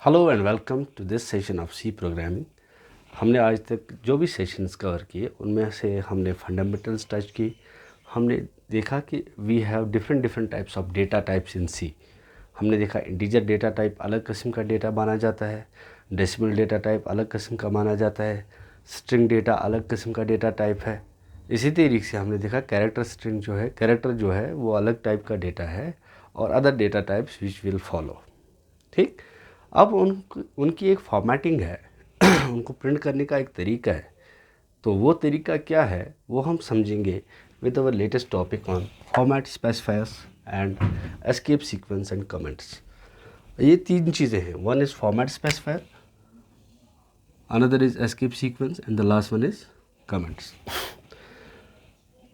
Hello and welcome to this session of C programming. हमने आज तक जो भी सेशंस कवर किए उनमें से हमने फंडामेंटल्स टच की। हमने देखा कि we have different different types of data types in C. हमने देखा इंटीजर डेटा टाइप अलग किस्म का डेटा माना जाता है, डेसिमल डेटा टाइप अलग किस्म का माना जाता है, स्ट्रिंग डेटा अलग किस्म का डेटा टाइप है। इसी तरीके से हमने देखा कैरेक्टर स्ट्रिंग जो है, कैरेक्टर जो है वो अलग टाइप का डेटा है और other data types which will follow. ठीक, अब उनकी एक फॉर्मेटिंग है उनको प्रिंट करने का एक तरीका है। तो वो तरीका क्या है वो हम समझेंगे with our latest topic on format specifiers and escape sequence and comments. ये तीन चीज़ें हैं, one is format specifier, another is escape sequence and the last one is comments.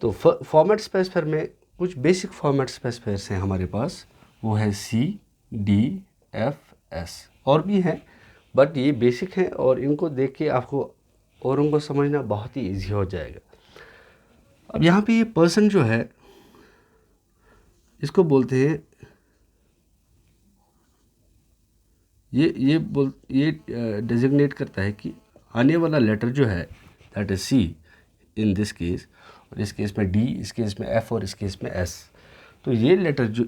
तो फॉर्मेट स्पेसिफायर में कुछ बेसिक फॉर्मेट स्पेसिफायर्स हैं हमारे पास, वो है CDFS। और भी हैं बट ये बेसिक हैं और इनको देख के आपको और उनको समझना बहुत ही इजी हो जाएगा। अब यहाँ पे ये पर्सन जो है इसको बोलते हैं, ये डेजिग्नेट करता है कि आने वाला लेटर जो है that is C in this case, और इस केस में D, इस केस में F और इस केस में S। तो ये लेटर जो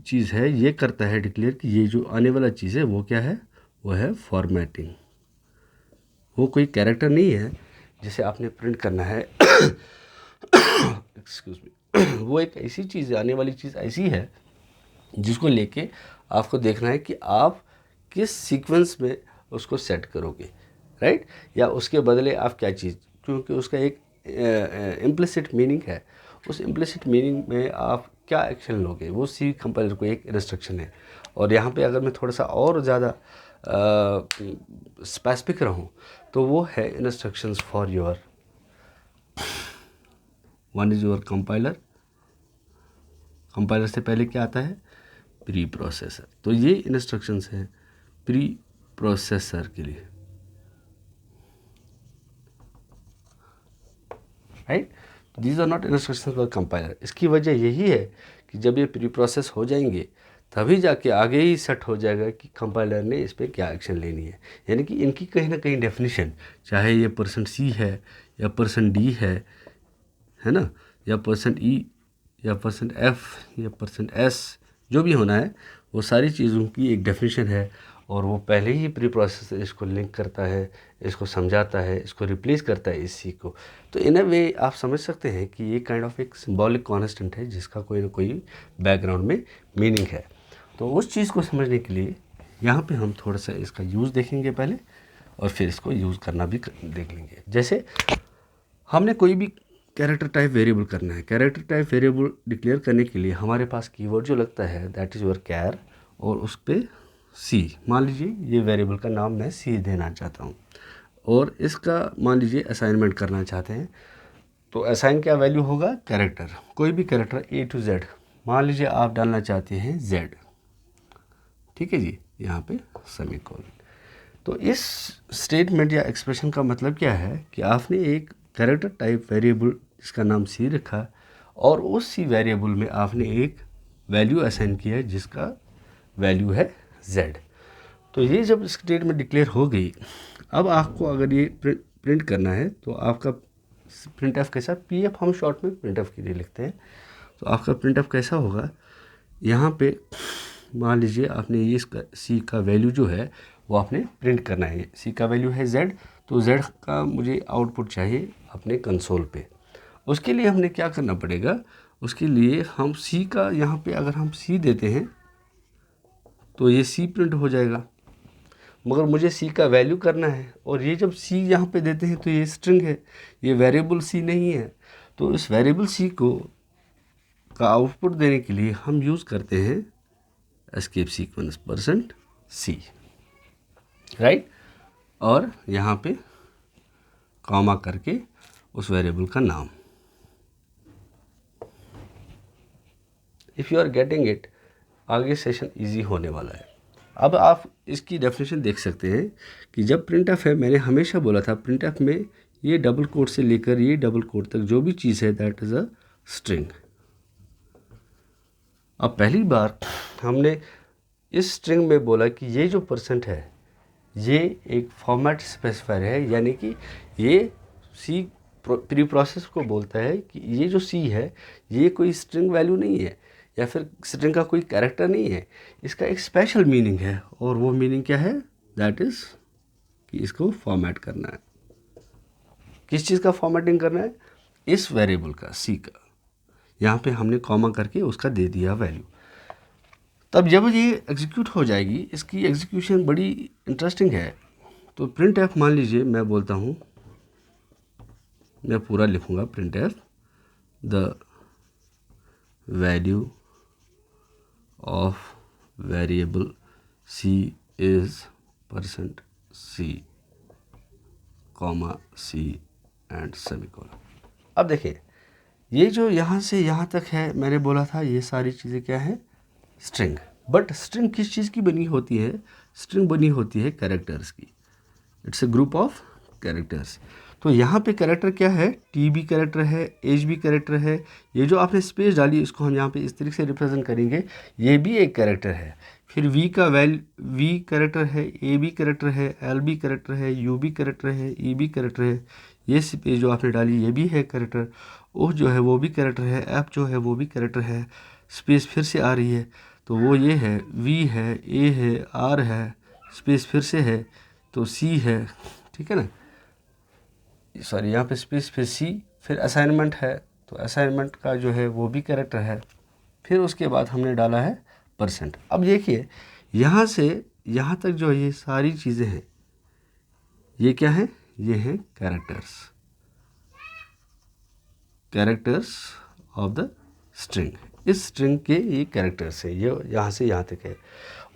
चीज़ है ये करता है डिक्लेयर कि ये जो आने वाला चीज़ है वो क्या है, वो है फॉर्मेटिंग। वो कोई कैरेक्टर नहीं है जिसे आपने प्रिंट करना है एक्सक्यूज मी वो एक ऐसी चीज़ है, आने वाली चीज़ ऐसी है जिसको लेके आपको देखना है कि आप किस सीक्वेंस में उसको सेट करोगे, राइट, या उसके बदले आप क्या चीज़, क्योंकि उसका एक इम्प्लिसिट मीनिंग है। उस इम्प्लिसिट मीनिंग में आप क्या एक्शन लोगे वो सी कंपाइलर को एक इंस्ट्रक्शन है। और यहाँ पे अगर मैं थोड़ा सा और ज़्यादा स्पेसिफिक रहूँ तो वो है instructions for your, one is your compiler. Compiler से पहले क्या आता है, प्री प्रोसेसर। तो ये इंस्ट्रक्शंस हैं प्री प्रोसेसर के लिए, right. These are not instructions for compiler. इसकी वजह यही है कि जब ये प्री प्रोसेस हो जाएंगे तभी जाके आगे ही सेट हो जाएगा कि कंपाइलर ने इस पर क्या एक्शन लेनी है। यानी कि इनकी कहीं ना कहीं डेफिनेशन, चाहे ये %C है या %D है ना, या %E या %F या %S, जो भी होना है वो सारी चीज़ों की एक डेफिनेशन है। और वो पहले ही प्री प्रोसेस इसको लिंक करता है, इसको समझाता है, इसको रिप्लेस करता है इस सी को। तो इन अ वे आप समझ सकते हैं कि ये काइंड ऑफ एक सिंबॉलिक कॉन्स्टेंट है जिसका कोई ना कोई बैकग्राउंड में मीनिंग है। तो उस चीज़ को समझने के लिए यहाँ पे हम थोड़ा सा इसका यूज़ देखेंगे पहले, और फिर इसको यूज़ करना भी देख लेंगे। जैसे हमने कोई भी कैरेक्टर टाइप वेरिएबल करना है, कैरेक्टर टाइप वेरिएबल डिक्लेयर करने के लिए हमारे पास कीवर्ड जो लगता है दैट इज़ योर कैर, और उस पर C। मान लीजिए ये वेरिएबल का नाम मैं C देना चाहता हूँ और इसका मान लीजिए असाइनमेंट करना चाहते हैं। तो असाइन क्या वैल्यू होगा, कैरेक्टर, कोई भी कैरेक्टर A to Z। मान लीजिए आप डालना चाहते हैं Z, ठीक है जी, यहाँ पे सेमीकोलन। तो इस स्टेटमेंट या एक्सप्रेशन का मतलब क्या है कि आपने एक कैरेक्टर टाइप वेरिएबल जिसका नाम C रखा और उस C वेरिएबल में आपने एक वैल्यू असाइन किया है जिसका वैल्यू है Z। तो ये जब स्टेटमेंट डिक्लेयर हो गई, अब आपको अगर ये प्रिंट करना है तो आपका प्रिंट एफ कैसा, PF हम शॉर्ट में प्रिंट एफ के लिए लिखते हैं। तो आपका प्रिंट एफ कैसा होगा, यहाँ पे मान लीजिए आपने ये इसका C का वैल्यू जो है वो आपने प्रिंट करना है। C का वैल्यू है Z, तो Z का मुझे आउटपुट चाहिए अपने कंसोल पे। उसके लिए हमने क्या करना पड़ेगा, उसके लिए हम C का यहाँ पे अगर हम C देते हैं तो ये C प्रिंट हो जाएगा, मगर मुझे C का वैल्यू करना है। और ये जब C यहाँ पे देते हैं तो ये स्ट्रिंग है, ये वेरिएबल C नहीं है। तो इस वेरिएबल C को का आउटपुट देने के लिए हम यूज़ करते हैं एस्केप सीक्वेंस %C, राइट। और यहाँ पे कॉमा करके उस वेरिएबल का नाम। If you are getting it, आगे सेशन इजी होने वाला है। अब आप इसकी डेफिनेशन देख सकते हैं कि जब प्रिंटएफ है, मैंने हमेशा बोला था प्रिंटएफ में ये डबल कोट से लेकर ये डबल कोट तक जो भी चीज़ है दैट इज़ अ स्ट्रिंग। अब पहली बार हमने इस स्ट्रिंग में बोला कि ये जो परसेंट है ये एक फॉर्मेट स्पेसिफायर है, यानी कि ये सी प्री प्रोसेस को बोलता है कि ये जो सी है ये कोई स्ट्रिंग वैल्यू नहीं है या फिर स्ट्रिंग का कोई कैरेक्टर नहीं है, इसका एक स्पेशल मीनिंग है। और वो मीनिंग क्या है? दैट इज़ कि इसको फॉर्मेट करना है। किस चीज़ का फॉर्मेटिंग करना है? इस वेरिएबल का, सी का। यहाँ पे हमने कॉमा करके उसका दे दिया वैल्यू। तब जब ये एग्जीक्यूट हो जाएगी, इसकी एग्जीक्यूशन बड़ी इंटरेस्टिंग है। तो प्रिंट एफ, मान लीजिए मैं बोलता हूँ, मैं पूरा लिखूँगा print f the value of variable C is percent C comma C and semicolon. अब देखिए, ये जो यहाँ से यहाँ तक है, मैंने बोला था ये सारी चीज़ें क्या है? स्ट्रिंग। बट स्ट्रिंग किस चीज़ की बनी होती है? स्ट्रिंग बनी होती है कैरेक्टर्स की। It's a group of characters. तो यहाँ पे कैरेक्टर क्या है? टी भी कैरेक्टर है, एच भी कैरेक्टर है। ये जो आपने स्पेस डाली इसको हम यहाँ पे इस तरीके से रिप्रेजेंट करेंगे, ये भी एक कैरेक्टर है। फिर वी का वी कैरेक्टर है, ए भी कैरेक्टर है, एल भी कैरेक्टर है, यू भी कैरेक्टर है, ई भी कैरेक्टर है। ये स्पेस जो आपने डाली ये भी है कैरेक्टर। ओ जो है वो भी कैरेक्टर है, एफ जो है वो भी कैरेक्टर है। स्पेस फिर से आ रही है तो वो ये है, वी है, ए है, आर है, स्पेस फिर से है तो सी है, ठीक है ना। सॉरी, यहाँ पे स्पेस फिर सी, फिर असाइनमेंट है तो असाइनमेंट का जो है वो भी कैरेक्टर है। फिर उसके बाद हमने डाला है परसेंट। अब देखिए, यहाँ से यहाँ तक जो ये सारी चीज़ें हैं ये क्या है? ये हैं कैरेक्टर्स ऑफ द स्ट्रिंग। इस स्ट्रिंग के ये कैरेक्टर्स हैं, ये यहाँ से यहाँ तक है।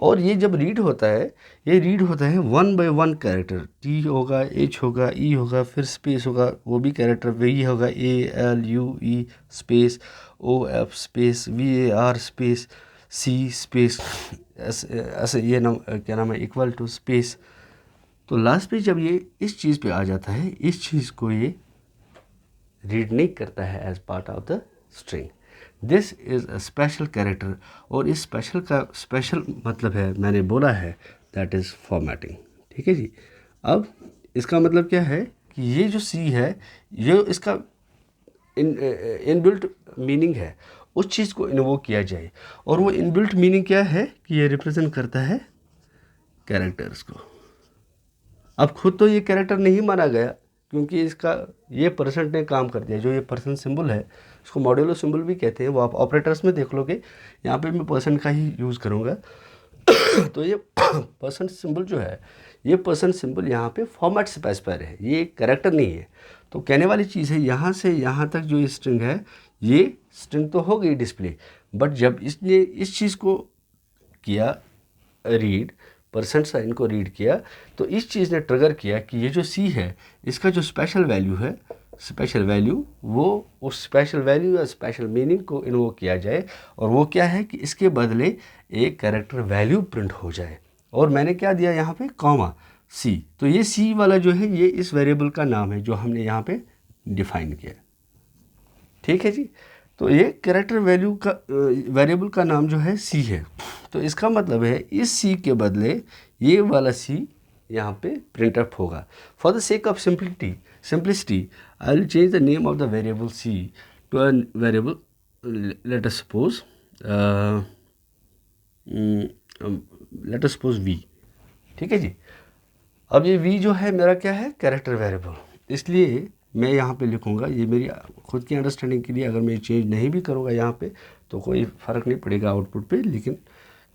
और ये जब रीड होता है, ये रीड होता है 1 बाय 1 कैरेक्टर। टी होगा, एच होगा, ई होगा, फिर स्पेस होगा, वो भी कैरेक्टर वही होगा, A L U E space, O F space, V A R space, C space, ऐसे ये नाम क्या नाम है, इक्वल टू स्पेस। तो लास्ट पे जब ये इस चीज़ पे आ जाता है, इस चीज़ को ये रीड नहीं करता है as part of the string. This is a special character. और इस स्पेशल का स्पेशल मतलब है, मैंने बोला है, दैट इज़ फॉर्मेटिंग। ठीक है जी। अब इसका मतलब क्या है कि ये जो सी है, ये इसका इनबिल्ट मीनिंग है, उस चीज़ को इन्वोक किया जाए। और वो इनबिल्ट मीनिंग क्या है कि ये रिप्रेजेंट करता है कैरेक्टर्स को। अब खुद तो ये कैरेक्टर नहीं माना गया क्योंकि इसका ये परसेंट ने काम कर दिया। जो ये परसेंट सिंबल है इसको मॉड्यूलो सिंबल भी कहते हैं, वो आप ऑपरेटर्स में देख लोगे। यहाँ पे मैं परसेंट का ही यूज़ करूँगा। तो ये परसेंट सिंबल जो है, ये परसेंट सिंबल यहाँ पे फॉर्मेट स्पेसिफायर है, ये एक कैरेक्टर नहीं है। तो कहने वाली चीज़ है, यहाँ से यहाँ तक जो ये स्ट्रिंग है, ये स्ट्रिंग तो हो गई डिस्प्ले, बट जब इसने इस चीज़ को किया रीड, परसेंट साइन को रीड किया, तो इस चीज़ ने ट्रिगर किया कि ये जो सी है इसका जो स्पेशल वैल्यू है, स्पेशल वैल्यू, वो उस स्पेशल वैल्यू या स्पेशल मीनिंग को इन्वोक किया जाए। और वो क्या है कि इसके बदले एक कैरेक्टर वैल्यू प्रिंट हो जाए। और मैंने क्या दिया यहाँ पे? कॉमा सी। तो ये सी वाला जो है ये इस वेरिएबल का नाम है जो हमने यहाँ पे डिफाइन किया। ठीक है जी। तो ये कैरेक्टर वैल्यू का वेरिएबल का नाम जो है सी है। तो इसका मतलब है इस सी के बदले ये वाला सी यहाँ पे प्रिंट अप होगा। For the sake of simplicity I will change the name of the variable C to a variable, let us suppose we. ठीक है जी। अब ये वी जो है मेरा क्या है? Character variable. इसलिए मैं यहाँ पे लिखूँगा, ये मेरी खुद की अंडरस्टैंडिंग के लिए, अगर मैं चेंज नहीं भी करूँगा यहाँ पे तो कोई फ़र्क नहीं पड़ेगा आउटपुट पे, लेकिन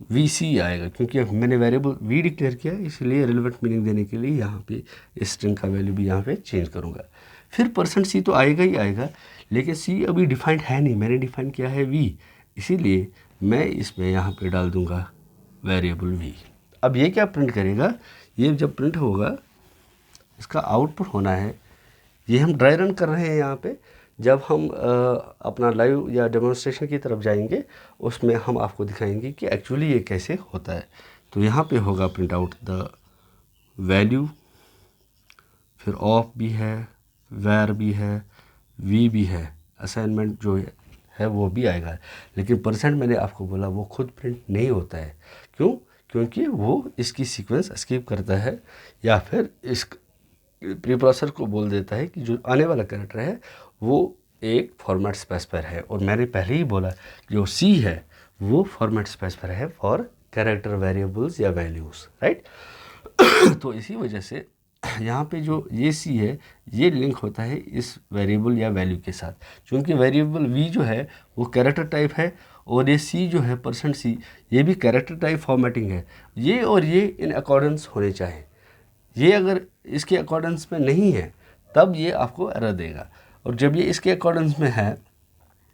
वी सी आएगा क्योंकि मैंने वेरिएबल वी डिक्लेयर किया, इसलिए रिलेवेंट मीनिंग देने के लिए यहाँ पे स्ट्रिंग का वैल्यू भी यहाँ पे चेंज करूँगा। फिर परसेंट सी तो आएगा ही आएगा, लेकिन सी अभी डिफाइंड है नहीं, मैंने डिफाइन किया है वी, इसीलिए मैं इसमें यहाँ पे डाल दूँगा वेरिएबल वी। अब ये क्या प्रिंट करेगा? ये जब प्रिंट होगा, इसका आउटपुट होना है, ये हम ड्राई रन कर रहे हैं यहाँ पे। जब हम अपना लाइव या डेमोन्स्ट्रेशन की तरफ जाएंगे उसमें हम आपको दिखाएंगे कि एक्चुअली ये कैसे होता है। तो यहाँ पे होगा प्रिंट आउट द वैल्यू, फिर ऑफ भी है, वेर भी है, वी भी है, असाइनमेंट जो है वो भी आएगा। लेकिन परसेंट मैंने आपको बोला वो खुद प्रिंट नहीं होता है। क्यों? क्योंकि वो इसकी सीक्वेंस स्किप करता है या फिर इस प्री प्रोसेसर को बोल देता है कि जो आने वाला कैरेक्टर है वो एक फॉर्मेट स्पेसिफायर है। और मैंने पहले ही बोला जो सी है वो फॉर्मेट स्पेसिफायर है फॉर कैरेक्टर वेरिएबल्स या वैल्यूज़, राइट। तो इसी वजह से यहाँ पे जो ये सी है ये लिंक होता है इस वेरिएबल या वैल्यू के साथ, क्योंकि वेरिएबल वी जो है वो कैरेक्टर टाइप है और ये सी जो है %c ये भी कैरेक्टर टाइप फॉर्मेटिंग है। ये और ये इन अकॉर्डेंस होने चाहिए। ये अगर इसके अकॉर्डेंस में नहीं है तब ये आपको एरर देगा, और जब ये इसके अकॉर्डेंस में है,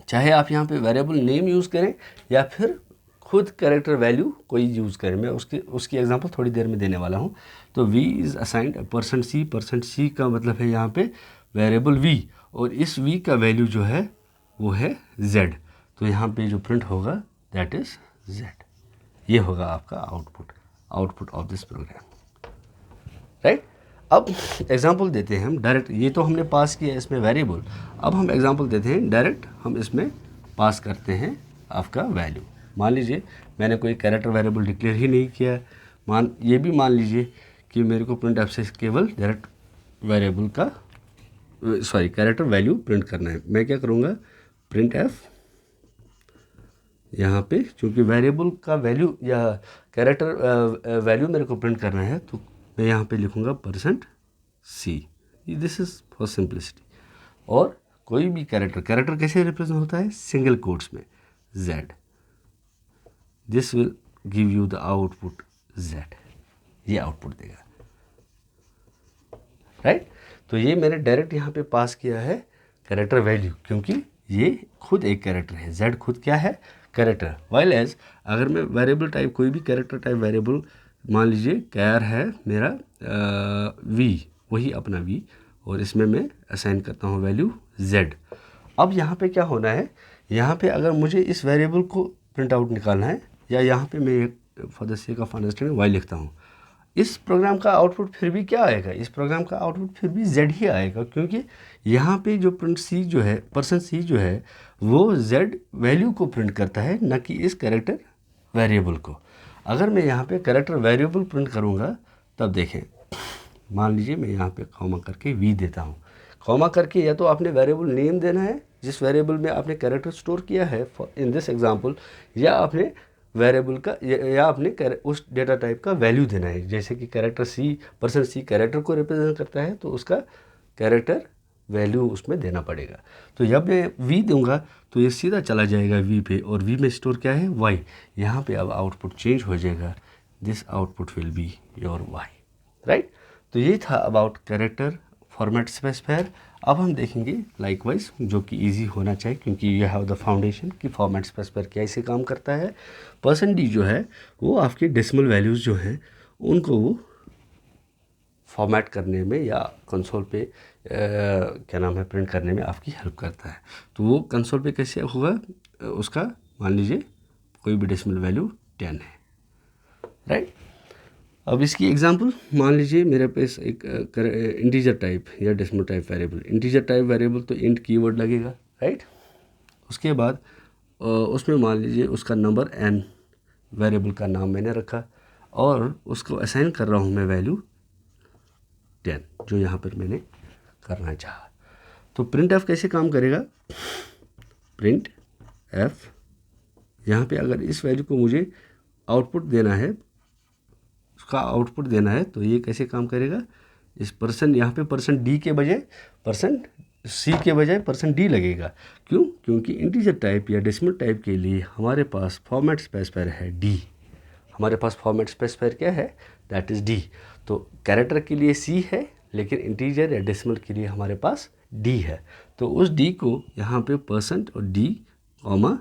चाहे आप यहाँ पे वेरिएबल नेम यूज़ करें या फिर खुद कैरेक्टर वैल्यू कोई यूज़ करें, मैं उसकी एग्जांपल थोड़ी देर में देने वाला हूँ। तो v इज़ असाइंड %c का मतलब है यहाँ पे वेरिएबल v, और इस v का वैल्यू जो है वो है z। तो यहाँ पे जो प्रिंट होगा दैट इज़ z। ये होगा आपका output of this program, right. अब एग्जांपल देते हैं हम डायरेक्ट। ये तो हमने पास किया इसमें वेरिएबल, अब हम एग्जांपल देते हैं डायरेक्ट। हम इसमें पास करते हैं आपका वैल्यू। मान लीजिए मैंने कोई कैरेक्टर वेरिएबल डिक्लेयर ही नहीं किया, ये भी मान लीजिए कि मेरे को प्रिंट एफ से केवल डायरेक्ट वेरिएबल का कैरेक्टर वैल्यू प्रिंट करना है। मैं क्या करूँगा, प्रिंट एफ यहाँ पे चूँकि वेरिएबल का वैल्यू या कैरेक्टर वैल्यू मेरे को प्रिंट करना है, तो मैं यहाँ पे लिखूँगा %c। This is for simplicity. और कोई भी कैरेक्टर कैसे रिप्रेजेंट होता है, सिंगल कोट्स में z। This will give you the output z। ये आउटपुट देगा, राइट। तो ये मैंने डायरेक्ट यहाँ पे पास किया है कैरेक्टर वैल्यू, क्योंकि ये खुद एक कैरेक्टर है। z खुद क्या है, कैरेक्टर। वाइल एज अगर मैं वेरिएबल टाइप कोई भी कैरेक्टर टाइप वेरिएबल, मान लीजिए कैर है मेरा v, वही अपना v, और इसमें मैं असाइन करता हूँ वैल्यू z। अब यहाँ पे क्या होना है, यहाँ पे अगर मुझे इस वेरिएबल को प्रिंट आउट निकालना है, या यहाँ पे मैं एक for the sake of understanding y लिखता हूँ, इस प्रोग्राम का आउटपुट फिर भी क्या आएगा, इस प्रोग्राम का आउटपुट फिर भी z ही आएगा, क्योंकि यहाँ पे जो प्रिंट c जो है %c जो है वो z वैल्यू को प्रिंट करता है, न कि इस कैरेक्टर वेरिएबल को। अगर मैं यहाँ पे कैरेक्टर वेरिएबल प्रिंट करूँगा तब देखें, मान लीजिए मैं यहाँ पे कॉमा करके v देता हूँ। कॉमा करके या तो आपने वेरिएबल नेम देना है जिस वेरिएबल में आपने कैरेक्टर स्टोर किया है इन दिस एग्जांपल, या आपने वेरिएबल का या आपने उस डेटा टाइप का वैल्यू देना है। जैसे कि कैरेक्टर %c कैरेक्टर को रिप्रेजेंट करता है, तो उसका कैरेक्टर वैल्यू उसमें देना पड़ेगा। तो जब मैं v दूंगा तो ये सीधा चला जाएगा v पे, और v में स्टोर क्या है, y। यहाँ पे अब आउटपुट चेंज हो जाएगा, this output will be your y, right. तो ये था अबाउट कैरेक्टर फॉर्मेट स्पेसिफायर। अब हम देखेंगे लाइकवाइज, जो कि इजी होना चाहिए, क्योंकि यू हैव द फाउंडेशन कि फॉर्मेट स्पेसिफायर कैसे काम करता है। %d जो है वो आपके डेसिमल वैल्यूज़ जो हैं उनको वो फॉर्मेट करने में या कंसोल पे क्या नाम है प्रिंट करने में आपकी हेल्प करता है। तो वो कंसोल पे कैसे होगा, उसका मान लीजिए कोई भी डेसिमल वैल्यू 10 है, राइट। अब इसकी एग्जांपल मान लीजिए मेरे पास एक इंटीजर टाइप या decimal type variable. Integer type variable तो इंट कीवर्ड लगेगा, राइट। उसके बाद उसमें मान लीजिए उसका नंबर n, वेरिएबल का नाम मैंने रखा, और उसको असाइन कर रहा हूँ मैं वैल्यू 10, जो यहाँ पर मैंने करना चाहा। तो प्रिंट एफ कैसे काम करेगा, प्रिंट एफ यहाँ पे अगर इस वैल्यू को मुझे आउटपुट देना है, उसका आउटपुट देना है, तो ये कैसे काम करेगा, इस यहाँ पे %d के बजाय %c के बजाय %d लगेगा। क्यों, क्योंकि इंटीजर टाइप या डेसिमल टाइप के लिए हमारे पास फॉर्मेट स्पेसिफायर है d। हमारे पास फॉर्मेट स्पेसिफायर क्या है, दैट इज़ d। तो कैरेक्टर के लिए c है, लेकिन इंटीजर या डेसिमल के लिए हमारे पास d है। तो उस d को यहाँ पे % और d कॉमा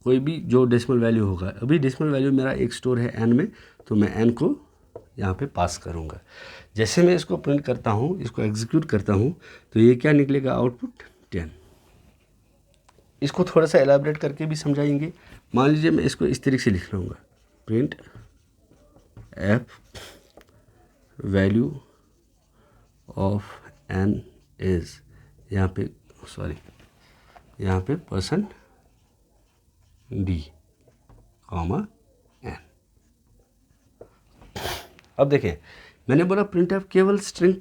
कोई भी जो डेसिमल वैल्यू होगा, अभी डेसिमल वैल्यू मेरा एक स्टोर है n में, तो मैं n को यहाँ पे पास करूँगा। जैसे मैं इसको प्रिंट करता हूँ, इसको एग्जीक्यूट करता हूँ, तो ये क्या निकलेगा, आउटपुट 10। इसको थोड़ा सा एलाबरेट करके भी समझाएंगे। मान लीजिए मैं इसको इस तरीके से लिख लूँगा, print F value of n is, यहाँ पे %d, n, अब देखें, मैंने बोला printf केवल स्ट्रिंग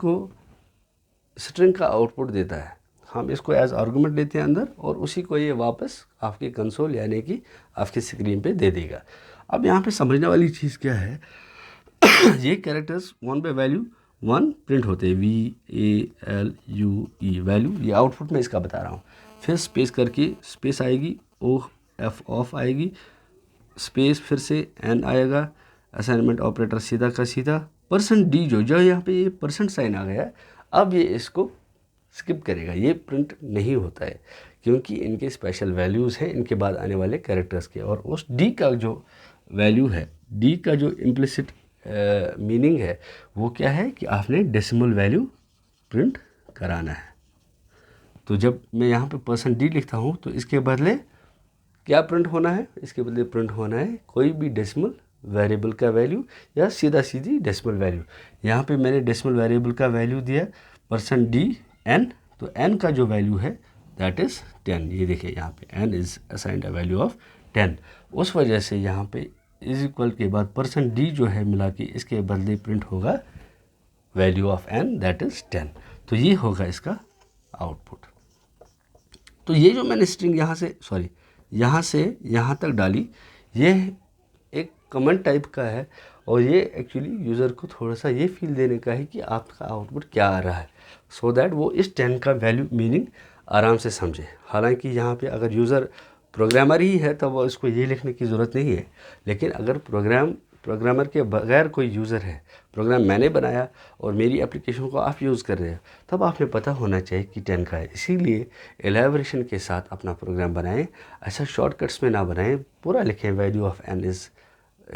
का आउटपुट देता है। हम इसको एज आर्गूमेंट लेते हैं अंदर और उसी को ये वापस आपके कंसोल यानी कि आपकी स्क्रीन पे दे देगा। अब यहाँ पे समझने वाली चीज़ क्या है, ये कैरेक्टर्स 1 पे वैल्यू 1 प्रिंट होते हैं, VALUE वैल्यू, ये आउटपुट में इसका बता रहा हूँ। फिर स्पेस करके स्पेस आएगी, OF ऑफ आएगी, स्पेस फिर से N आएगा, असाइनमेंट ऑपरेटर सीधा का सीधा, %D जो यहाँ पे ये परसेंट साइन आ गया है, अब ये इसको स्किप करेगा, ये प्रिंट नहीं होता है क्योंकि इनके स्पेशल वैल्यूज़ हैं इनके बाद आने वाले कैरेक्टर्स के। और उस D का जो वैल्यू है, D का जो इम्प्लिसिट मीनिंग है वो क्या है कि आपने डेसिमल वैल्यू प्रिंट कराना है। तो जब मैं यहाँ पे %D लिखता हूँ तो इसके बदले क्या प्रिंट होना है, इसके बदले प्रिंट होना है कोई भी डेसिमल वेरिएबल का वैल्यू या सीधा सीधी डेसिमल वैल्यू। यहाँ पे मैंने डेसिमल वेरिएबल का वैल्यू दिया %DN, तो n का जो वैल्यू है दैट इज़ 10। ये देखिए यहाँ पे n is assigned a value of 10, उस वजह से यहाँ पे इज इक्वल के बाद %D जो है मिला के इसके बदले प्रिंट होगा value of n that is 10। तो ये होगा इसका आउटपुट। तो ये जो मैंने स्ट्रिंग यहाँ से यहाँ तक डाली, ये एक कमेंट टाइप का है और ये एक्चुअली यूज़र को थोड़ा सा ये फील देने का है कि आपका आउटपुट क्या आ रहा है, सो दैट वो इस 10 का वैल्यू मीनिंग आराम से समझे। हालांकि यहाँ पे अगर यूज़र प्रोग्रामर ही है तब वो इसको ये लिखने की ज़रूरत नहीं है, लेकिन अगर प्रोग्रामर के बगैर कोई यूज़र है, प्रोग्राम मैंने बनाया और मेरी एप्लीकेशन को आप यूज़ कर रहे हो, तब आपने पता होना चाहिए कि 10 का है। इसीलिए एलेबोरेशन के साथ अपना प्रोग्राम बनाएं, ऐसा शॉर्टकट्स में ना बनाएं, पूरा लिखें value of n is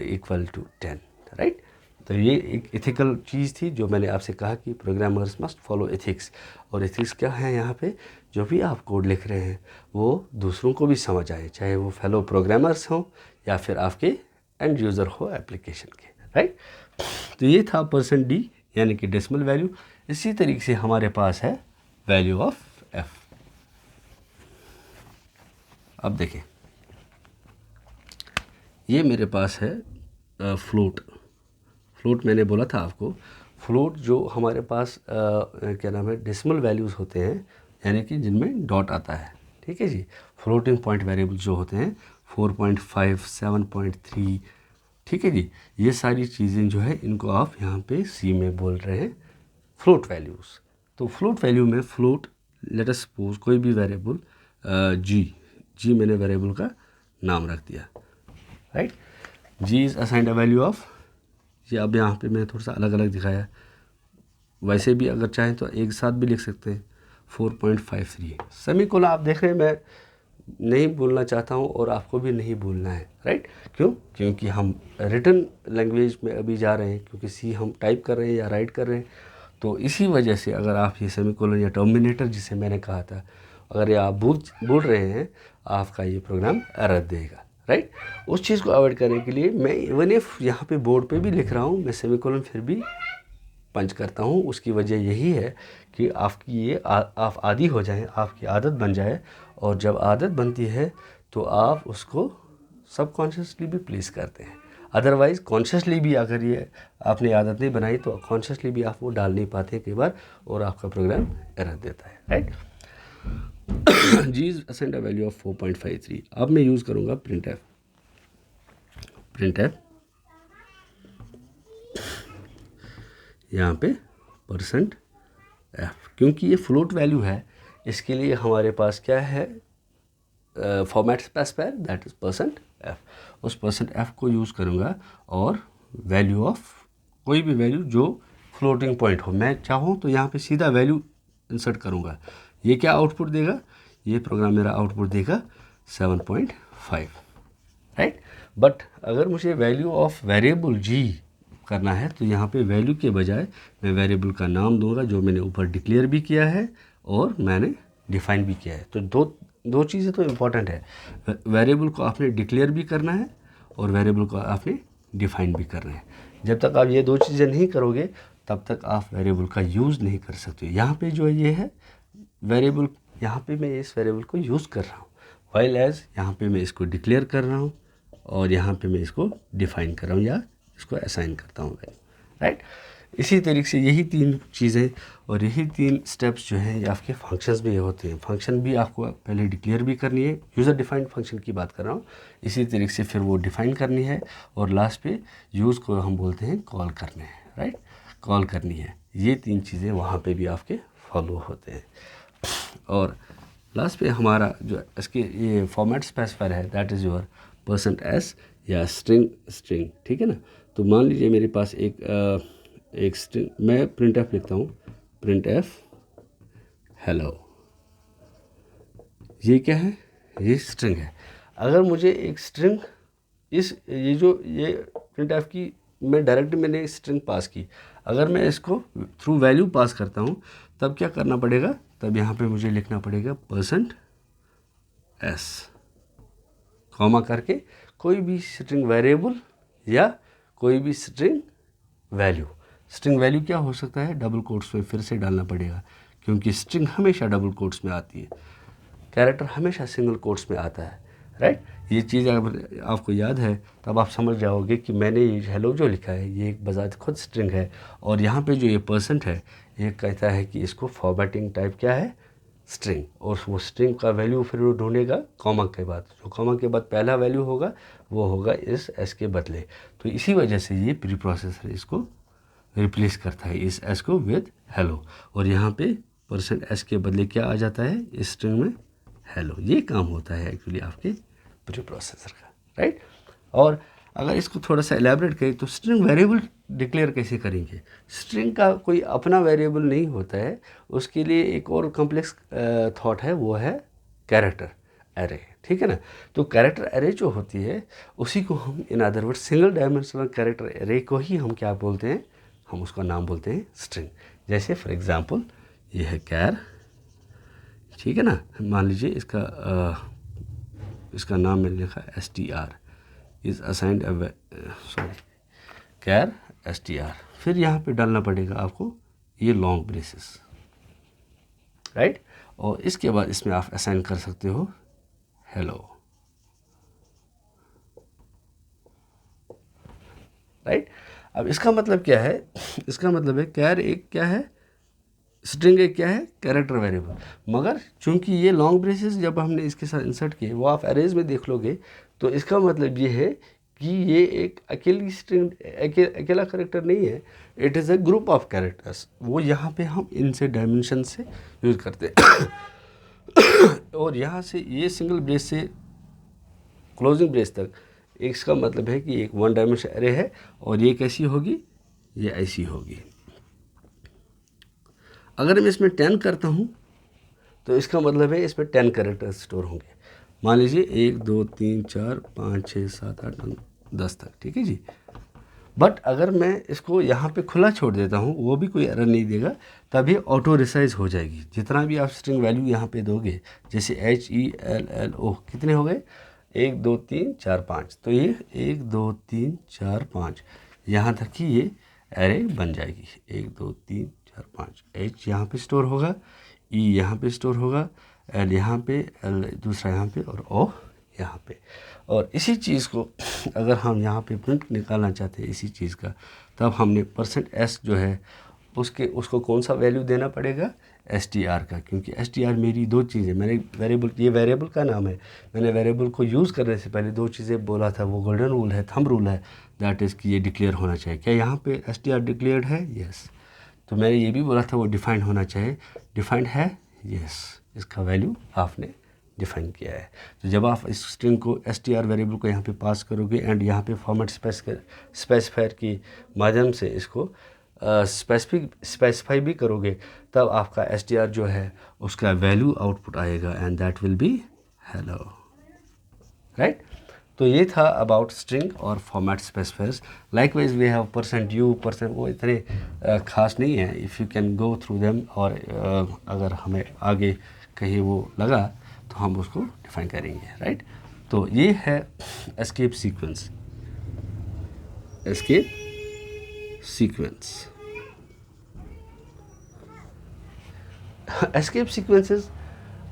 equal to 10, right. तो ये एक एथिकल चीज़ थी जो मैंने आपसे कहा कि प्रोग्रामर्स मस्ट फॉलो एथिक्स। और एथिक्स क्या है, यहाँ पे जो भी आप कोड लिख रहे हैं वो दूसरों को भी समझ आए, चाहे वो फेलो प्रोग्रामर्स हों या फिर आपके एंड यूज़र हो एप्लीकेशन के, राइट। तो ये था %D यानी कि डेसिमल वैल्यू। इसी तरीके से हमारे पास है वैल्यू ऑफ f। अब देखें, ये मेरे पास है फ्लोट मैंने बोला था आपको, फ्लोट जो हमारे पास क्या नाम है, डेसिमल वैल्यूज़ होते हैं यानी कि जिनमें डॉट आता है, ठीक है जी। फ्लोटिंग पॉइंट वेरिएबल जो होते हैं 4.5, 7.3, ठीक है जी। ये सारी चीज़ें जो है इनको आप यहाँ पे C में बोल रहे हैं फ्लोट वैल्यूज़। तो फ्लोट वैल्यू में फ्लोट लेट अस सपोज कोई भी वेरिएबल जी मैंने वेरिएबल का नाम रख दिया, right. G is assigned a value of, ये अब यहाँ पे मैंने थोड़ा सा अलग अलग दिखाया, वैसे भी अगर चाहें तो एक साथ भी लिख सकते हैं 4.53। सेमीकोलन आप देख रहे हैं मैं नहीं बोलना चाहता हूँ और आपको भी नहीं बोलना है, राइट। क्योंकि हम रिटन लैंग्वेज में अभी जा रहे हैं, क्योंकि C हम टाइप कर रहे हैं या राइट कर रहे हैं, तो इसी वजह से अगर आप ये सेमीकोलन या टर्मिनेटर जिसे मैंने कहा था, अगर ये आप बोल रहे हैं, आपका ये प्रोग्राम एरर देगा, राइट। उस चीज़ को अवॉइड करने के लिए मैं इवन इफ यहाँ पे बोर्ड पे भी लिख रहा हूँ, मैं सेमीकोलन फिर भी पंच करता हूँ। उसकी वजह यही है कि आपकी ये आप आदी हो जाएं, आपकी आदत बन जाए, और जब आदत बनती है तो आप उसको सबकॉन्शियसली भी प्लेस करते हैं। अदरवाइज़ कॉन्शियसली भी अगर ये आपने आदत नहीं बनाई तो कॉन्शियसली भी आप वो डाल नहीं पाते कई बार और आपका प्रोग्राम एरर देता है, right. G is assigned a value of 4.53। अब मैं यूज़ करूँगा प्रिंटफ यहाँ पे %f, क्योंकि ये फ्लोट वैल्यू है, इसके लिए हमारे पास क्या है format specifier that is %f। उस %f को यूज़ करूँगा और वैल्यू ऑफ कोई भी वैल्यू जो फ्लोटिंग पॉइंट हो, मैं चाहूँ तो यहाँ पे सीधा वैल्यू इंसर्ट करूँगा। ये क्या आउटपुट देगा, ये प्रोग्राम मेरा आउटपुट देगा 7.5, राइट। बट अगर मुझे वैल्यू ऑफ वेरिएबल G करना है तो यहाँ पे वैल्यू के बजाय मैं वेरिएबल का नाम दूंगा जो मैंने ऊपर डिक्लेयर भी किया है और मैंने डिफाइन भी किया है। तो दो चीज़ें तो इम्पॉर्टेंट है, वेरिएबल को आपने डिक्लेयर भी करना है और वेरिएबल को आपने डिफाइन भी करना है। जब तक आप ये दो चीज़ें नहीं करोगे तब तक आप वेरिएबल का यूज़ नहीं कर सकते। यहाँ पे जो ये है वेरिएबल, यहाँ पे मैं इस वेरिएबल को यूज़ कर रहा हूँ, वाइल एज यहाँ पे मैं इसको डिक्लेयर कर रहा हूँ और यहाँ पे मैं इसको डिफाइन कर रहा हूँ या इसको असाइन करता हूँ, राइट। इसी तरीके से यही 3 चीज़ें और यही 3 स्टेप्स जो हैं ये आपके फंक्शंस भी होते हैं। फंक्शन भी आपको पहले डिक्लेयर भी करनी है, यूज़र डिफाइंड फंक्शन की बात कर रहा हूँ। इसी तरीके से फिर वो डिफ़ाइन करनी है और लास्ट पे यूज़ को हम बोलते हैं कॉल करने हैं, राइट, कॉल करनी है। ये 3 चीज़ें वहाँ पे भी आपके फॉलो होते हैं। और लास्ट पे हमारा जो इसके ये फॉर्मेट स्पेसिफायर है दैट इज़ योर %s या स्ट्रिंग, ठीक है ना। तो मान लीजिए मेरे पास एक स्ट्रिंग, मैं प्रिंट एफ लिखता हूँ, प्रिंट एफ हेलो, ये क्या है, ये स्ट्रिंग है। अगर मुझे एक स्ट्रिंग ये प्रिंट एफ की मैंने स्ट्रिंग पास की, अगर मैं इसको थ्रू वैल्यू पास करता हूँ तब क्या करना पड़ेगा, तब यहाँ पे मुझे लिखना पड़ेगा %s कॉमा करके कोई भी स्ट्रिंग वेरिएबल या कोई भी स्ट्रिंग वैल्यू। स्ट्रिंग वैल्यू क्या हो सकता है, डबल कोट्स में फिर से डालना पड़ेगा क्योंकि स्ट्रिंग हमेशा डबल कोट्स में आती है, कैरेक्टर हमेशा सिंगल कोट्स में आता है, राइट। ये चीज़ अगर आपको याद है तब आप समझ जाओगे कि मैंने ये हेलो जो लिखा है ये एक बजात खुद स्ट्रिंग है और यहाँ पे जो ये % है ये कहता है कि इसको फॉर्मेटिंग टाइप क्या है, स्ट्रिंग, और वो स्ट्रिंग का वैल्यू फिर वो ढूंढेगा कॉमा के बाद, जो कॉमा के बाद पहला वैल्यू होगा वो होगा इस एस के बदले। तो इसी वजह से ये प्री प्रोसेसर इसको रिप्लेस करता है इस एस को विद हेलो, और यहाँ पे %s के बदले क्या आ जाता है इस स्ट्रिंग में, हेलो। ये काम होता है एक्चुअली आपके प्री प्रोसेसर का, राइट। और अगर इसको थोड़ा सा एलैबोरेट करें तो स्ट्रिंग वेरिएबल डिक्लेयर कैसे करेंगे। स्ट्रिंग का कोई अपना वेरिएबल नहीं होता है, उसके लिए एक और कॉम्प्लेक्स थॉट है, वो है कैरेक्टर एरे, ठीक है ना। तो कैरेक्टर एरे जो होती है उसी को हम in other word single dimensional character array को ही हम क्या बोलते हैं, हम उसका नाम बोलते हैं स्ट्रिंग। जैसे फॉर एग्जांपल ये है कैर, ठीक है ना, मान लीजिए इसका नाम मैंने लिखा str is assigned char str, फिर यहाँ पे डालना पड़ेगा आपको ये लॉन्ग ब्रेसेस, राइट। और इसके बाद इसमें आप असाइन कर सकते हो हेलो, राइट। अब इसका मतलब क्या है, इसका मतलब है कैर एक क्या है, स्ट्रिंग एक क्या है, कैरेक्टर वेरिएबल। मगर चूंकि ये लॉन्ग ब्रेसेस जब हमने इसके साथ इंसर्ट किए वो आप अरेज में देख लोगे, तो इसका मतलब ये है कि ये एक अकेली स्ट्रिंग अकेला कैरेक्टर नहीं है, it is a group of characters. वो यहाँ पे हम इनसे डायमेंशन से यूज़ करते हैं और यहाँ से ये सिंगल ब्रेस से क्लोजिंग ब्रेस तक, इसका मतलब है कि एक 1 डायमेंशन एरे है और ये कैसी होगी, ये ऐसी होगी। अगर मैं इसमें 10 करता हूँ तो इसका मतलब है इसमें 10 कैरेक्टर स्टोर होंगे। मान लीजिए 1 2 3 4 5 6 7 8 9 10 तक, ठीक है जी। बट अगर मैं इसको यहाँ पे खुला छोड़ देता हूँ, वो भी कोई एरर नहीं देगा, तभी ऑटो रिसाइज हो जाएगी। जितना भी आप स्ट्रिंग वैल्यू यहाँ पे दोगे, जैसे HELLO कितने हो गए, 1 2 3 4 5, तो ये 1 2 3 4 5 यहाँ तक की ये एरे बन जाएगी। 1 2 3 4 5, H यहाँ पे स्टोर होगा, E यहाँ पे स्टोर होगा, L यहाँ पे, L दूसरा यहाँ पे और O यहाँ पे। और इसी चीज़ को अगर हम यहाँ पे प्रिंट निकालना चाहते हैं इसी चीज़ का, तब हमने %s जो है उसको कौन सा वैल्यू देना पड़ेगा, str का, क्योंकि str मेरी 2 चीज़ें, मैंने वेरिएबल, ये वेरिएबल का नाम है, मैंने वेरिएबल को यूज़ करने से पहले 2 चीज़ें बोला था, वो गोल्डन रूल है, थंब रूल है, दैट इज़ कि ये डिक्लेयर होना चाहिए। क्या यहाँ पे str डिक्लेयर्ड है, यस। तो मैंने ये भी बोला था वो डिफाइंड होना चाहिए, डिफाइंड है, यस, इसका वैल्यू आपने डिफाइन किया है। तो जब आप इस स्ट्रिंग को str वेरिएबल को यहाँ पे पास करोगे एंड यहाँ पे फॉर्मेट स्पेसिफायर की माध्यम से इसको स्पेसिफाई भी करोगे, तब आपका str जो है उसका वैल्यू आउटपुट आएगा and that will be hello, right. तो ये था अबाउट स्ट्रिंग और format specifiers. Likewise we have %u%, वो इतने खास नहीं है, if you can go through them, और अगर हमें आगे कहीं वो लगा तो हम उसको डिफाइन करेंगे, राइट। तो ये है escape sequence, escape sequence. Escape sequences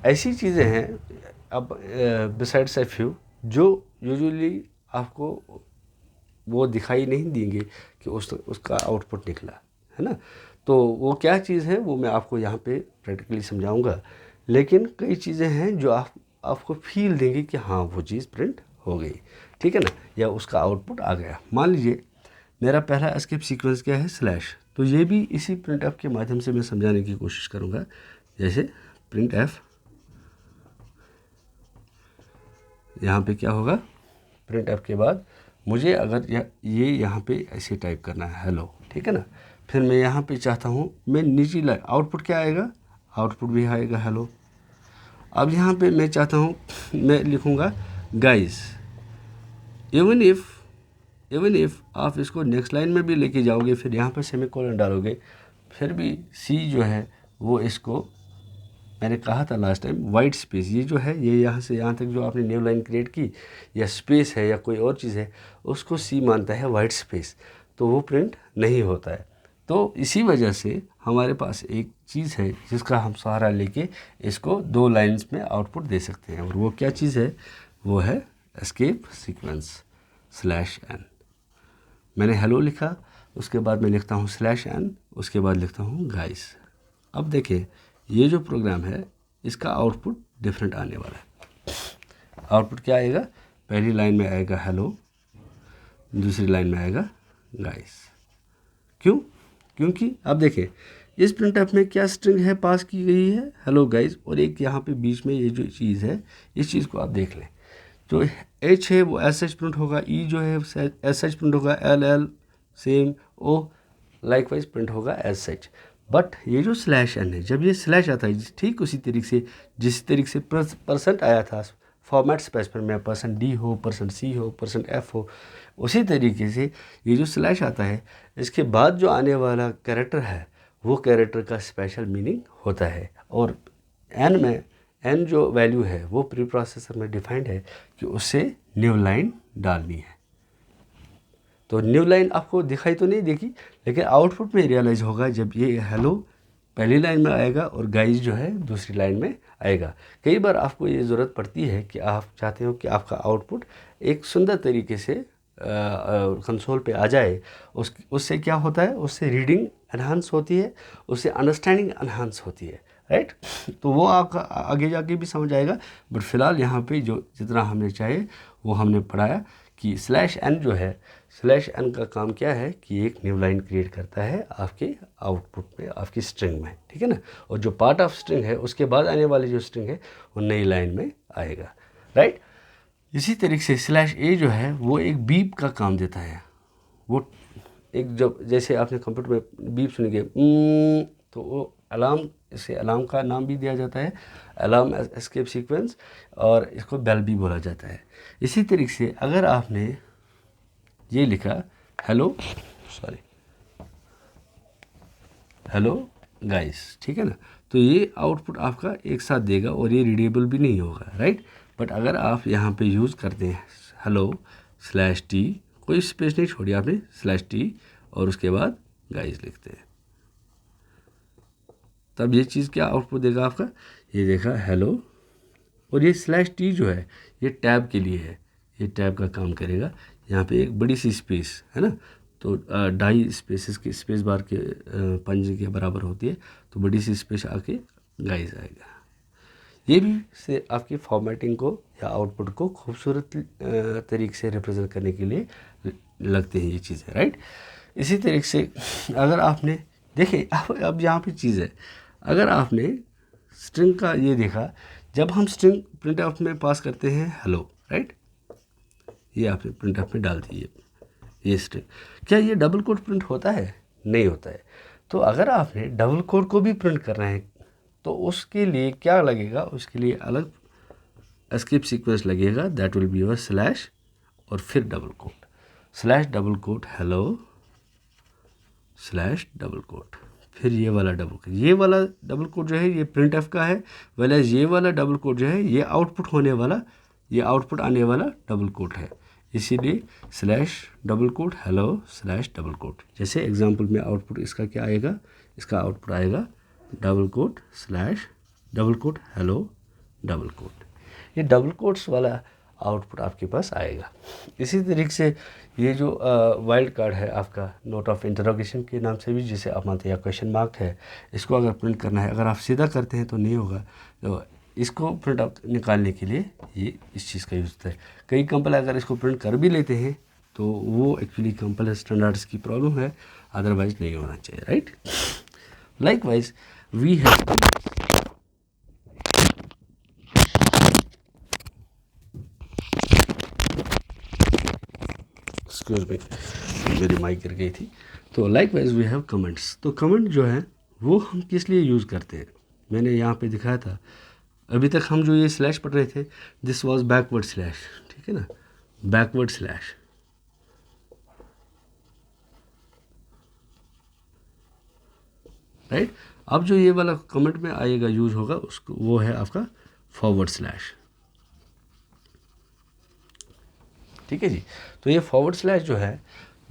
ऐसी चीज़ें हैं, अब बिसाइड्स ए फ्यू, जो यूजुअली आपको वो दिखाई नहीं देंगे कि उसका आउटपुट निकला, है ना। तो वो क्या चीज़ है वो मैं आपको यहाँ पे प्रैक्टिकली समझाऊंगा, लेकिन कई चीज़ें हैं जो आपको फील देंगे कि हाँ वो चीज़ प्रिंट हो गई, ठीक है ना, या उसका आउटपुट आ गया। मान लीजिए मेरा पहला एस्केप सीक्वेंस क्या है, स्लैश, तो ये भी इसी प्रिंट एफ के माध्यम से मैं समझाने की कोशिश करूँगा। जैसे प्रिंट एफ, यहाँ पे क्या होगा, प्रिंट एफ के बाद मुझे अगर ये यहाँ पे ऐसे टाइप करना है हेलो, ठीक है ना, फिर मैं यहाँ पे चाहता हूँ मैं निजी लाइन आउटपुट क्या आएगा, आउटपुट भी आएगा हेलो। अब यहाँ पे मैं चाहता हूँ मैं लिखूँगा गाइस, इवन इफ़ आप इसको नेक्स्ट लाइन में भी लेके जाओगे, फिर यहाँ पर सेमीकोलन डालोगे, फिर भी सी जो है वो इसको, मैंने कहा था लास्ट टाइम वाइट स्पेस, ये जो है ये यहाँ से यहाँ तक जो आपने न्यू लाइन क्रिएट की या स्पेस है या कोई और चीज़ है उसको सी मानता है वाइट स्पेस, तो वो प्रिंट नहीं होता है। तो इसी वजह से हमारे पास एक चीज़ है जिसका हम सहारा लेके इसको 2 लाइन्स में आउटपुट दे सकते हैं, और वो क्या चीज़ है, वो है एस्केप सीक्वेंस स्लैश एन। मैंने हेलो लिखा, उसके बाद मैं लिखता हूँ स्लैश एन, उसके बाद लिखता हूँ गाइस। अब देखिए ये जो प्रोग्राम है इसका आउटपुट डिफरेंट आने वाला है। आउटपुट क्या आएगा, पहली लाइन में आएगा हेलो, दूसरी लाइन में आएगा गाइस। क्यों, क्योंकि अब देखिए इस प्रिंटफ में क्या स्ट्रिंग है पास की गई है, हेलो गाइस, और एक यहाँ पे बीच में ये जो चीज़ है इस चीज़ को आप देख लें, जो एच है वो एस एच प्रिंट होगा, ई जो है एस एच प्रिंट होगा, एल एल सेम, ओ लाइकवाइज प्रिंट होगा एज सच। बट ये जो स्लैश एन है, जब ये स्लैश आता है ठीक उसी तरीके से जिस तरीके से परसेंट आया था फॉर्मेट स्पेस में, परसेंट डी हो, परसेंट सी हो, परसेंट एफ हो, उसी तरीके से ये जो स्लैश आता है इसके बाद जो आने वाला कैरेक्टर है वो कैरेक्टर का स्पेशल मीनिंग होता है। और एन में एन जो वैल्यू है वो प्री प्रोसेसर में डिफाइंड है कि उससे न्यू लाइन डालनी है। तो न्यू लाइन आपको दिखाई तो नहीं देगी, लेकिन आउटपुट में रियलाइज़ होगा जब ये हेलो पहली लाइन में आएगा और गाइस जो है दूसरी लाइन में आएगा। कई बार आपको ये ज़रूरत पड़ती है कि आप चाहते हो कि आपका आउटपुट एक सुंदर तरीके से कंसोल पे आ जाए, उससे क्या होता है, उससे रीडिंग एनहांस होती है, उससे अंडरस्टैंडिंग एनहांस होती है, राइट। तो वो आपका आगे जाके भी समझ आएगा, बट फिलहाल यहाँ पे जो जितना हमने चाहे वो हमने पढ़ाया कि स्लैश एन जो है, स्लैश एन का काम क्या है कि एक न्यू लाइन क्रिएट करता है आपके आउटपुट में, आपकी स्ट्रिंग में, ठीक है ना, और जो पार्ट ऑफ स्ट्रिंग है उसके बाद आने वाली जो स्ट्रिंग है वो नई लाइन में आएगा, राइट। इसी तरीके से स्लैश ए जो है वो एक बीप का काम देता है। वो एक जब जैसे आपने कंप्यूटर में बीप सुनेंगे तो वो अलार्म, इसे अलार्म का नाम भी दिया जाता है, अलार्म एस्केप सीक्वेंस, और इसको बेल भी बोला जाता है। इसी तरीके से अगर आपने ये लिखा हेलो गाइस, ठीक है ना, तो ये आउटपुट आपका एक साथ देगा और ये रीडेबल भी नहीं होगा, राइट। बट अगर आप यहाँ पे यूज़ करते हैं हेलो स्लैश टी, कोई स्पेस नहीं छोड़ी आपने, स्लैश टी और उसके बाद गाइस लिखते हैं, तब ये चीज़ क्या आउटपुट देगा आपका, ये देखा हेलो, और ये स्लैश टी जो है ये टैब के लिए है, ये टैब का काम करेगा। यहाँ पे एक बड़ी सी स्पेस है ना, तो 2.5 स्पेसेस की स्पेस बार के पंजे के बराबर होती है, तो बड़ी सी स्पेस आके गाइस आएगा। ये भी से आपकी फॉर्मेटिंग को या आउटपुट को खूबसूरत तरीके से रिप्रेजेंट करने के लिए लगते हैं ये चीज़ें, राइट। इसी तरीके से अगर आपने देखे, अब यहाँ पे चीज़ है, अगर आपने स्ट्रिंग का ये देखा, जब हम स्ट्रिंग प्रिंट आउट में पास करते हैं हेलो, राइट, ये आपने प्रिंट आउट में डाल दी ये स्ट्रिंग, क्या ये डबल कोट प्रिंट होता है, नहीं होता है। तो अगर आपने डबल कोट को भी प्रिंट करना है तो उसके लिए क्या लगेगा, उसके लिए अलग एस्केप सीक्वेंस लगेगा, that will be your slash और फिर double quote, slash double quote hello slash double quote, फिर ये वाला डबल कोट, ये वाला डबल कोट जो है ये प्रिंट एफ का है, वेल एज ये वाला डबल कोट जो है ये आउटपुट होने वाला, ये आउटपुट आने वाला डबल कोट है, इसीलिए slash double quote hello slash double quote. जैसे एग्जांपल में आउटपुट इसका क्या आएगा, इसका आउटपुट आएगा double quote slash double quote hello double quote. ये डबल कोट्स वाला आउटपुट आपके पास आएगा। इसी तरीके से ये जो वाइल्ड कार्ड है आपका नोट ऑफ इंटरोगेशन के नाम से भी जिसे आप मानते हैं, या क्वेश्चन मार्क है, इसको अगर प्रिंट करना है, अगर आप सीधा करते हैं तो नहीं होगा, तो इसको प्रिंट आउट निकालने के लिए ये इस चीज़ का यूज़ होता है। कई कंपाइलर अगर इसको प्रिंट कर भी लेते हैं तो वो एक्चुअली कंपाइलर स्टैंडर्ड्स की प्रॉब्लम है, अदरवाइज नहीं होना चाहिए, right. Likewise we have excuse me, मेरी माइक गिर गई थी। तो लाइकवाइज वी हैव कमेंट्स। तो कमेंट जो है वो हम किस लिए यूज़ करते हैं, मैंने यहाँ पे दिखाया था। अभी तक हम जो ये स्लैश पढ़ रहे थे, दिस वाज बैकवर्ड स्लैश, ठीक है ना, बैकवर्ड स्लैश। राइट, अब जो ये वाला कमेंट में आएगा यूज होगा उसको, वो है आपका फॉरवर्ड स्लैश। ठीक है जी। तो ये फॉरवर्ड स्लैश जो है,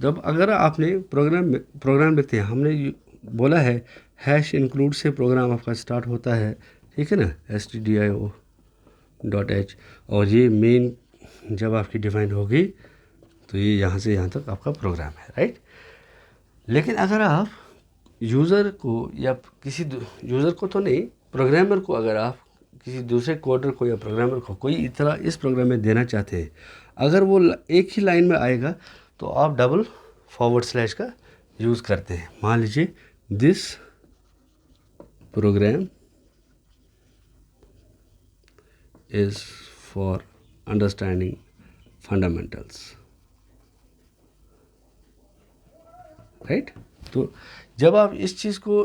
जब अगर आपने प्रोग्राम लिखते हैं, हमने बोला है हैश इंक्लूड से प्रोग्राम आपका स्टार्ट होता है, ठीक है ना, stdio.h, और ये मेन जब आपकी डिफाइन होगी तो ये यहाँ से यहाँ तक आपका प्रोग्राम है, राइट। लेकिन अगर आप यूज़र को या किसी यूज़र को तो नहीं, प्रोग्रामर को, अगर आप किसी दूसरे कोडर को या प्रोग्रामर को कोई इतना इस प्रोग्राम में देना चाहते हैं, अगर वो एक ही लाइन में आएगा तो आप डबल फॉरवर्ड स्लैश का यूज़ करते हैं। मान लीजिए this program is for understanding fundamentals, right. तो जब आप इस चीज़ को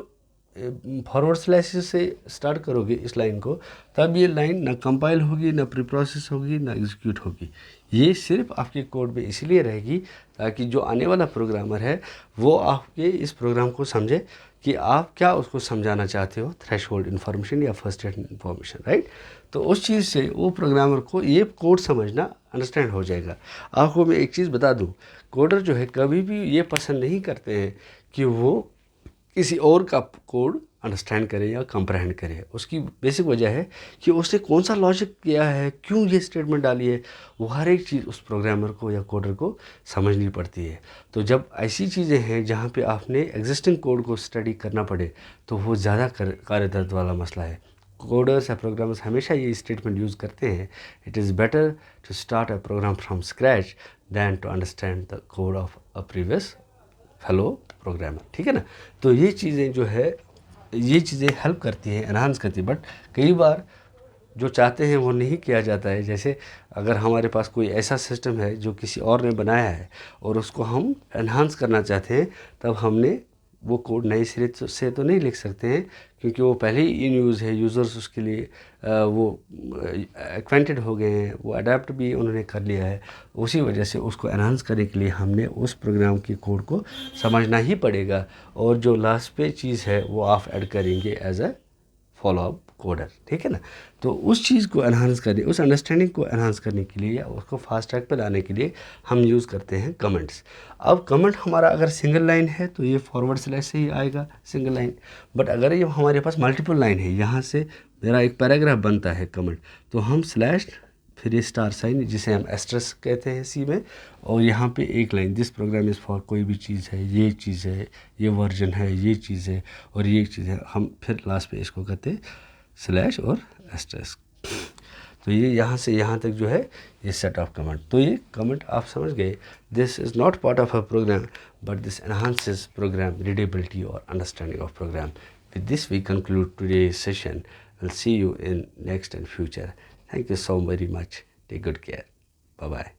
फॉरवर्ड स्लैश से स्टार्ट करोगे इस लाइन को, तब ये लाइन ना कंपाइल होगी, ना प्री प्रोसेस होगी, ना एग्जीक्यूट होगी। ये सिर्फ आपके कोड में इसलिए रहेगी ताकि जो आने वाला प्रोग्रामर है वो आपके इस प्रोग्राम को समझे कि आप क्या उसको समझाना चाहते हो, थ्रेशोल्ड इन्फॉर्मेशन या फर्स्ट एड इन्फॉर्मेशन, राइट। तो उस चीज़ से वो प्रोग्रामर को ये कोड समझना अंडरस्टैंड हो जाएगा। आपको मैं एक चीज़ बता दूँ, कोडर जो है कभी भी ये पसंद नहीं करते हैं कि वो किसी और का कोड अंडरस्टैंड करे या कंप्रहेंड करे। उसकी बेसिक वजह है कि उसने कौन सा लॉजिक किया है, क्यों ये स्टेटमेंट डाली है, वो हर एक चीज़ उस प्रोग्रामर को या कोडर को समझनी पड़ती है। तो जब ऐसी चीज़ें हैं जहाँ पे आपने एग्जिस्टिंग कोड को स्टडी करना पड़े, तो वो ज़्यादा कार्यदर्द वाला मसला है। कोडर्स या प्रोग्रामर्स हमेशा ये स्टेटमेंट यूज़ करते हैं, it is better to start a program from scratch than to understand the code of a previous fellow programmer, ठीक है ना। तो ये चीज़ें जो है, ये चीज़ें हेल्प करती हैं, एनहांस करती है, बट कई बार जो चाहते हैं वो नहीं किया जाता है। जैसे अगर हमारे पास कोई ऐसा सिस्टम है जो किसी और ने बनाया है और उसको हम एनहांस करना चाहते हैं, तब हमने वो कोड नए सिरे से तो नहीं लिख सकते हैं, क्योंकि वो पहले ही इन यूज़ है, यूज़र्स उसके लिए वो एक्वेंटेड हो गए हैं, वो अडेप्ट भी उन्होंने कर लिया है। उसी वजह से उसको एनहांस करने के लिए हमने उस प्रोग्राम के कोड को समझना ही पड़ेगा, और जो लास्ट पे चीज़ है वो आप ऐड करेंगे as a follow up coder, ठीक है ना। तो उस चीज़ को एनहांस करने, उस अंडरस्टैंडिंग को एनहांस करने के लिए या उसको फास्ट ट्रैक पे लाने के लिए हम यूज़ करते हैं कमेंट्स। अब कमेंट हमारा अगर सिंगल लाइन है तो ये फॉरवर्ड स्लैश से ही आएगा, सिंगल लाइन। बट अगर ये हमारे पास मल्टीपल लाइन है, यहाँ से मेरा एक पैराग्राफ बनता है कमेंट, तो हम स्लैश फिर ये स्टार साइन जिसे हम एस्ट्रेस कहते हैं सी में, और यहाँ पे एक line, this program is for कोई भी चीज़ है, ये चीज़ है, ये वर्जन है, ये चीज़ है, और ये चीज़ है, हम फिर लास्ट पे इसको कहते हैं स्लैश और एस्ट्रेस। तो ये यहाँ से यहाँ तक जो है ये सेट ऑफ कमेंट। तो ये कमेंट आप समझ गए, this is not part of a program but this enhances program readability और understanding of program. With this we conclude today's session. We'll see you in next and future. Thank you so very much. Take good care. Bye-bye.